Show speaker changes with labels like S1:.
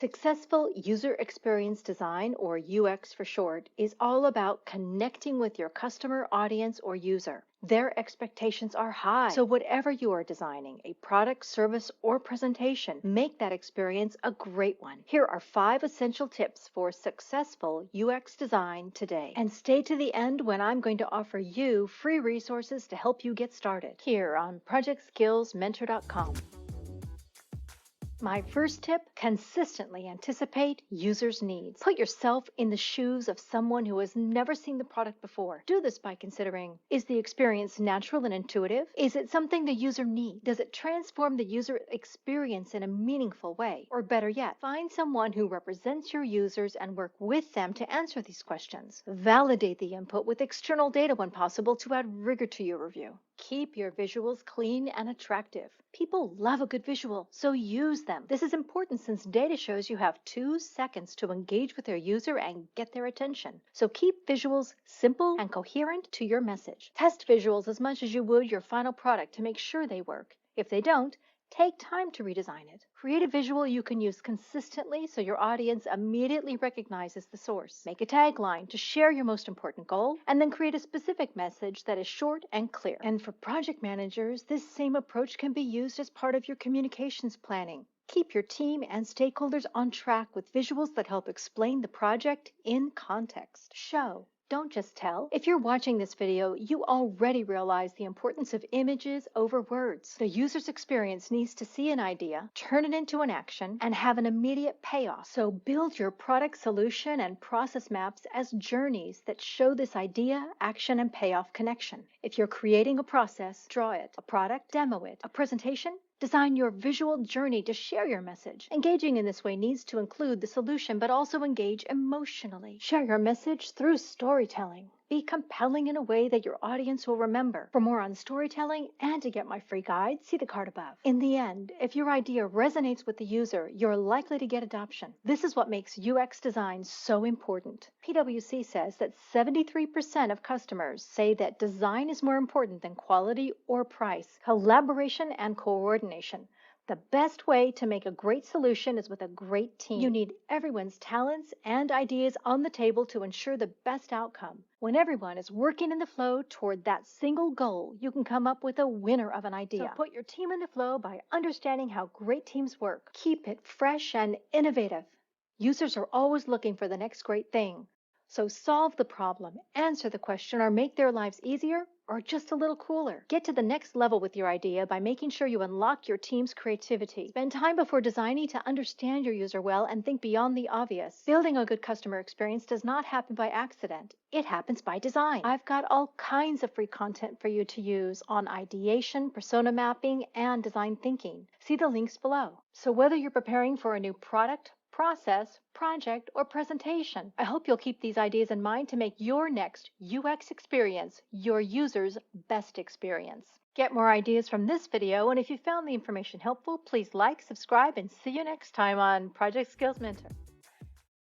S1: Successful user experience design, or UX for short, is all about connecting with your customer audience or user. Their expectations are high, so whatever you are designing, a product, service, or presentation, make that experience a great one. Here are 5 essential tips for successful UX design today. And stay to the end when I'm going to offer you free resources to help you get started here on ProjectSkillsMentor.com. My first tip, consistently anticipate users' needs. Put yourself in the shoes of someone who has never seen the product before. Do this by considering, is the experience natural and intuitive? Is it something the user needs? Does it transform the user experience in a meaningful way? Or better yet, find someone who represents your users and work with them to answer these questions. Validate the input with external data when possible to add rigor to your review. Keep your visuals clean and attractive. People love a good visual, so use them. This is important since data shows you have 2 seconds to engage with your user and get their attention. So keep visuals simple and coherent to your message. Test visuals as much as you would your final product to make sure they work. If they don't, take time to redesign it. Create a visual you can use consistently so your audience immediately recognizes the source. Make a tagline to share your most important goal, and then create a specific message that is short and clear. And for project managers, this same approach can be used as part of your communications planning. Keep your team and stakeholders on track with visuals that help explain the project in context. Show. Don't just tell. If you're watching this video, you already realize the importance of images over words. The user's experience needs to see an idea, turn it into an action, and have an immediate payoff. So build your product solution and process maps as journeys that show this idea, action, and payoff connection. If you're creating a process, draw it. A product, demo it. A presentation, design your visual journey to share your message. Engaging in this way needs to include the solution, but also engage emotionally. Share your message through storytelling. Be compelling in a way that your audience will remember. For more on storytelling and to get my free guide, see the card above. In the end, if your idea resonates with the user, you're likely to get adoption. This is what makes UX design so important. PwC says that 73% of customers say that design is more important than quality or price, collaboration and coordination. The best way to make a great solution is with a great team. You need everyone's talents and ideas on the table to ensure the best outcome. When everyone is working in the flow toward that single goal, you can come up with a winner of an idea. So put your team in the flow by understanding how great teams work. Keep it fresh and innovative. Users are always looking for the next great thing. So solve the problem, answer the question, or make their lives easier or just a little cooler. Get to the next level with your idea by making sure you unlock your team's creativity. Spend time before designing to understand your user well and think beyond the obvious. Building a good customer experience does not happen by accident. It happens by design. I've got all kinds of free content for you to use on ideation, persona mapping, and design thinking. See the links below. So whether you're preparing for a new product, process, project, or presentation, I hope you'll keep these ideas in mind to make your next UX experience your user's best experience. Get more ideas from this video, and if you found the information helpful, please like, subscribe, and see you next time on Project Skills Mentor.